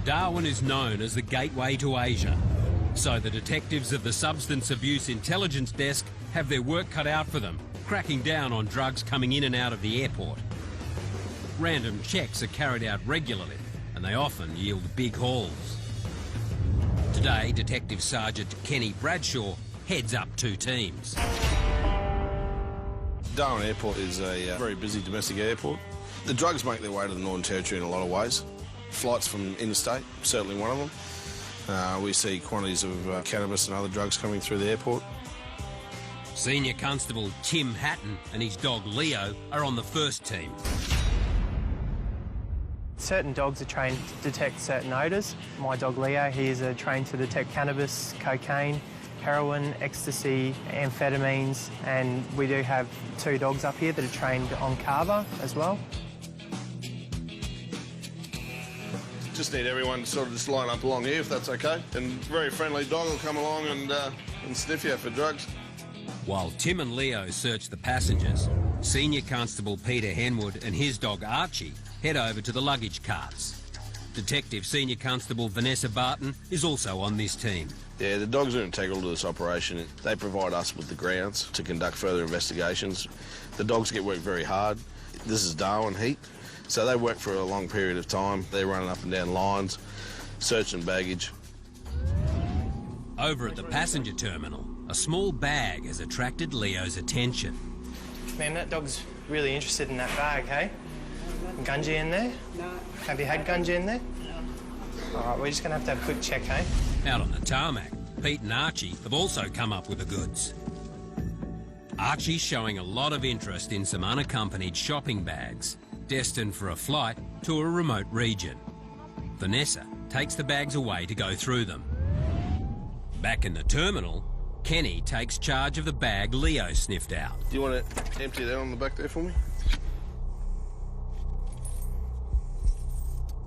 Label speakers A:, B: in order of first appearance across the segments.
A: Darwin is known as the gateway to Asia, so the detectives of the Substance Abuse Intelligence Desk have their work cut out for them, cracking down on drugs coming in and out of the airport. Random checks are carried out regularly, and they often yield big hauls. Today, Detective Sergeant Kenny Bradshaw heads up 2 teams.
B: Darwin Airport is a very busy domestic airport. The drugs make their way to the Northern Territory in a lot of ways. Flights from interstate, certainly one of them. We see quantities of cannabis and other drugs coming through the airport.
A: Senior Constable Tim Hatton and his dog Leo are on the first team.
C: Certain dogs are trained to detect certain odours. My dog Leo, he is trained to detect cannabis, cocaine, heroin, ecstasy, amphetamines, and we do have 2 dogs up here that are trained on kava as well.
B: Just need everyone to sort of just line up along here, if that's okay. And very friendly dog will come along and sniff you for drugs.
A: While Tim and Leo search the passengers, Senior Constable Peter Henwood and his dog Archie head over to the luggage carts. Detective Senior Constable Vanessa Barton is also on this team.
B: Yeah, the dogs are integral to this operation. They provide us with the grounds to conduct further investigations. The dogs get worked very hard. This is Darwin heat, so they work for a long period of time. They're running up and down lines, searching baggage.
A: Over at the passenger terminal, a small bag has attracted Leo's attention.
C: Man, that dog's really interested in that bag, hey? Gunja in there?
D: No.
C: Have you had gunja in there? No. All right, we're just going to have a quick check, hey?
A: Out on the tarmac, Pete and Archie have also come up with the goods. Archie's showing a lot of interest in some unaccompanied shopping bags, destined for a flight to a remote region. Vanessa takes the bags away to go through them. Back in the terminal, Kenny takes charge of the bag Leo sniffed out.
B: Do you want to empty that on the back there for me?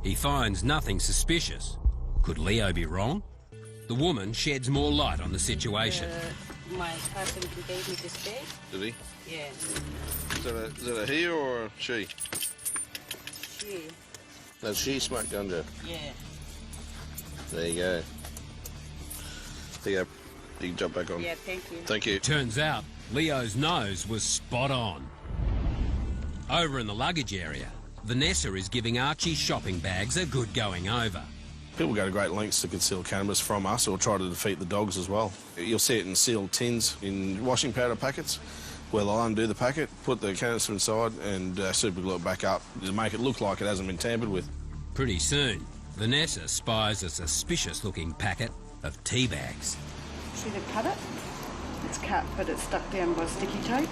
A: He finds nothing suspicious. Could Leo be wrong? The woman sheds more light on the situation.
D: My husband gave me this bag.
B: Did he?
D: Yeah.
B: Is that a he or a she?
D: She.
B: Does she smoke ganja?
D: Yeah.
B: There you go. There you go. You can jump back on.
D: Yeah, thank you.
B: Thank you.
A: Turns out Leo's nose was spot on. Over in the luggage area, Vanessa is giving Archie's shopping bags a good going over.
B: People go to great lengths to conceal cannabis from us or try to defeat the dogs as well. You'll see it in sealed tins, in washing powder packets, where they'll undo the packet, put the canister inside and super glue it back up to make it look like it hasn't been tampered with.
A: Pretty soon, Vanessa spies a suspicious-looking packet of tea bags.
E: See the cut it? It's cut, but it's stuck down by sticky tape.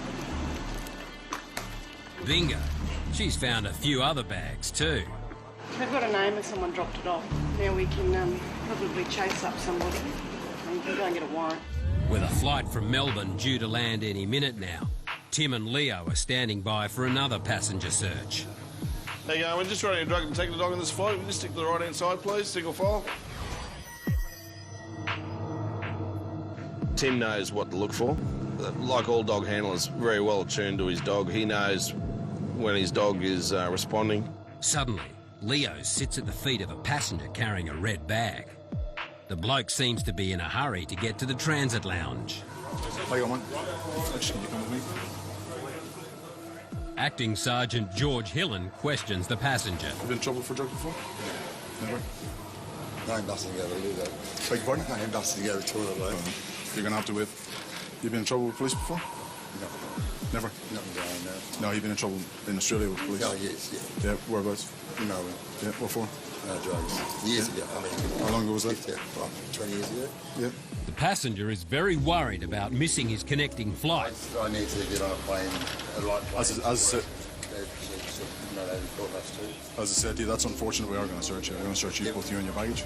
A: Bingo. She's found a few other bags too.
E: They've got a name and someone dropped it off. Now we can probably chase up somebody and you can go and get a warrant.
A: With a flight from Melbourne due to land any minute now, Tim and Leo are standing by for another passenger search.
B: There you go, we're just ready to take the dog on this flight. Just stick to the right-hand side, please, single file. Tim knows what to look for. Like all dog handlers, very well attuned to his dog. He knows when his dog is responding.
A: Suddenly, Leo sits at the feet of a passenger carrying a red bag. The bloke seems to be in a hurry to get to the transit lounge.
F: How you on, man? I just need you to come with me.
A: Acting Sergeant George Hillen questions the passenger.
F: You been in trouble for drugs before? Never?
G: I ain't nothing together, do that.
F: Beg your pardon?
G: I ain't nothing together at all, like.
F: You're going to have to wait. You been in trouble with police before?
G: No.
F: Never?
G: Nothing down there.
F: No, you've been in trouble in Australia with police?
G: Oh, yes, yeah.
F: Yeah, whereabouts?
G: You know,
F: Yeah, what for?
G: drugs. Years ago, I mean.
F: How long ago was that?
G: Yeah, well, 20 years ago.
F: Yeah.
A: The passenger is very worried about missing his connecting flight.
G: I need to get on a plane, a light plane.
F: As I said,
G: No, they brought us to.
F: as I said to you, that's unfortunate. We are going to search you. We're going to search you, both you and your baggage.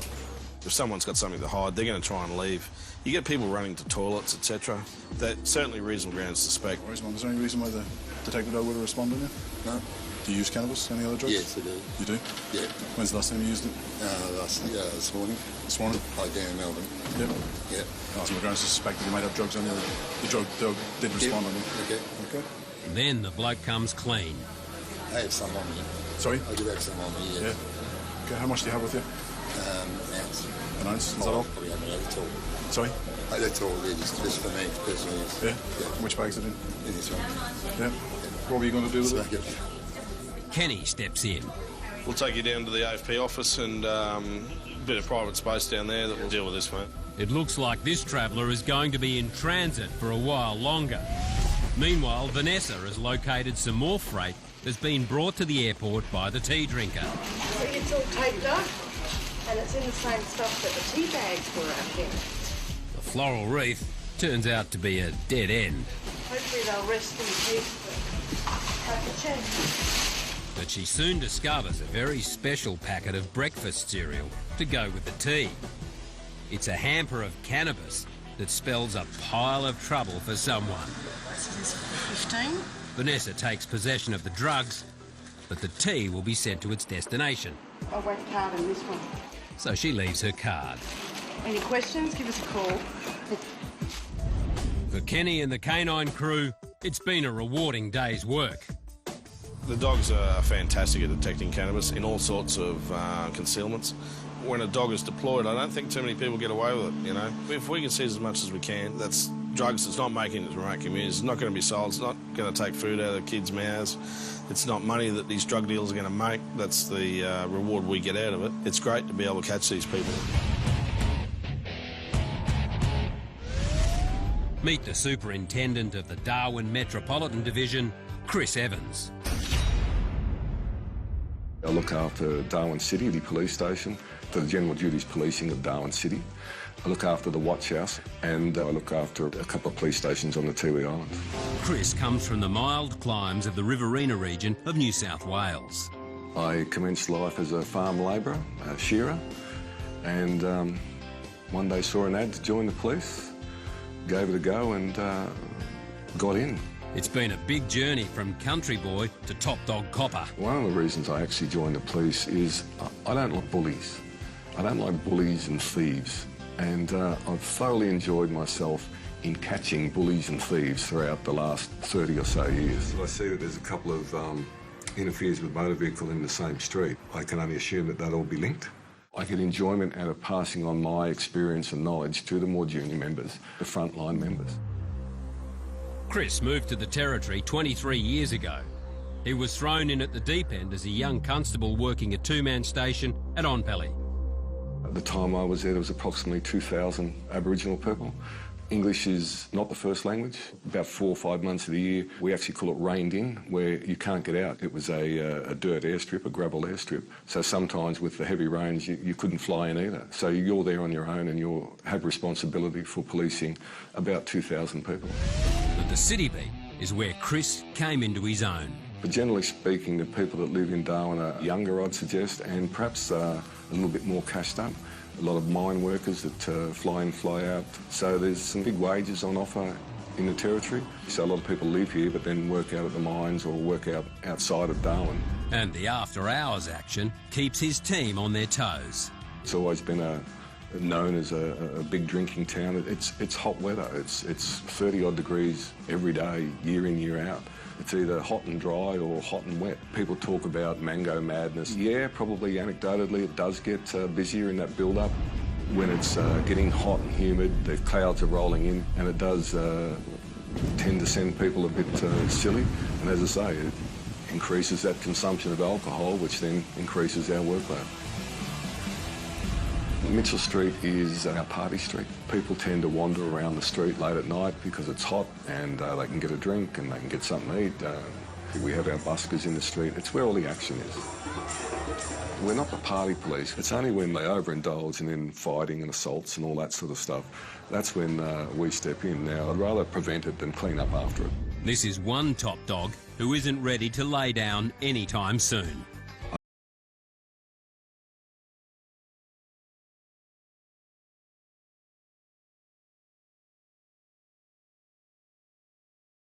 B: If someone's got something to hide, they're going to try and leave. You get people running to toilets, etc. That's certainly reasonable grounds to suspect.
F: Is there any reason why the detective dog would have responded to you?
G: No?
F: Do you use cannabis? Any other drugs?
G: Yes, I do.
F: You do?
G: Yeah.
F: When's the last time you used it?
G: This morning.
F: This morning?
G: Like down in Melbourne.
F: Yep.
G: Yeah.
F: So we're going to suspect that you might have drugs on you. The drug dog did respond on you.
G: Okay.
F: Okay.
A: Then the bloke comes clean.
G: I have some on me.
F: Sorry?
G: I do have some on me, yeah.
F: Yeah. Okay, how much do you have with you?
G: An ounce.
F: An ounce? Is that all?
G: Probably only that's all.
F: Sorry?
G: That's all it is, just for me personally.
F: Yeah? Which bag's it in?
G: In this one.
F: Yeah. What were you going to do with
G: Smack
F: it?
G: it.
A: Kenny steps in.
B: We'll take you down to the AFP office and a bit of private space down there that will deal with this, mate.
A: It looks like this traveller is going to be in transit for a while longer. Meanwhile, Vanessa has located some more freight that's been brought to the airport by the tea drinker.
E: So it's all taped up, and it's in the same stuff that the tea bags were out here.
A: The floral wreath turns out to be a dead end.
E: Hopefully they'll rest in peace for packaging.
A: But she soon discovers a very special packet of breakfast cereal to go with the tea. It's a hamper of cannabis that spells a pile of trouble for someone.
E: This is 15.
A: Vanessa takes possession of the drugs, but the tea will be sent to its destination.
E: I won't card in this one.
A: So she leaves her card.
E: Any questions, give us a call.
A: For Kenny and the canine crew, it's been a rewarding day's work.
B: The dogs are fantastic at detecting cannabis in all sorts of concealments. When a dog is deployed, I don't think too many people get away with it, you know. If we can seize as much as we can, that's drugs that's not making it to remote communities. It's not going to be sold. It's not going to take food out of kids' mouths. It's not money that these drug dealers are going to make. That's the reward we get out of it. It's great to be able to catch these people.
A: Meet the superintendent of the Darwin Metropolitan Division, Chris Evans.
H: I look after Darwin City, the police station, for the general duties policing of Darwin City. I look after the watch house, and I look after a couple of police stations on the Tiwi Islands.
A: Chris comes from the mild climes of the Riverina region of New South Wales.
H: I commenced life as a farm labourer, a shearer, and one day saw an ad to join the police, gave it a go and got in.
A: It's been a big journey from country boy to top dog copper.
H: One of the reasons I actually joined the police is I don't like bullies. I don't like bullies and thieves. And I've thoroughly enjoyed myself in catching bullies and thieves throughout the last 30 or so years. I see that there's a couple of interferes with motor vehicle in the same street. I can only assume that they'll all be linked. I get enjoyment out of passing on my experience and knowledge to the more junior members, the frontline members.
A: Chris moved to the Territory 23 years ago. He was thrown in at the deep end as a young constable working a two-man station at Onpelly.
H: At the time I was there was approximately 2,000 Aboriginal people. English is not the first language. About 4 or 5 months of the year, we actually call it reined in, where you can't get out. It was a dirt airstrip, a gravel airstrip. So sometimes with the heavy rains, you couldn't fly in either. So you're there on your own and you have responsibility for policing about 2,000 people.
A: But the city beat is where Chris came into his own.
H: But generally speaking, the people that live in Darwin are younger, I'd suggest, and perhaps a little bit more cashed up. A lot of mine workers that fly in, fly out. So there's some big wages on offer in the Territory. So a lot of people live here but then work out at the mines or work out outside of Darwin.
A: And the after-hours action keeps his team on their toes.
H: It's always been known as a big drinking town. It's hot weather. It's 30-odd degrees every day, year in, year out. It's either hot and dry or hot and wet. People talk about mango madness. Yeah, probably anecdotally it does get busier in that build-up. When it's getting hot and humid, the clouds are rolling in, and it does tend to send people a bit silly. And as I say, it increases that consumption of alcohol, which then increases our workload. Mitchell Street is our party street. People tend to wander around the street late at night because it's hot and they can get a drink and they can get something to eat. We have our buskers in the street. It's where all the action is. We're not the party police. It's only when they overindulge and then fighting and assaults and all that sort of stuff. That's when we step in. Now, I'd rather prevent it than clean up after it.
A: This is one top dog who isn't ready to lay down anytime soon.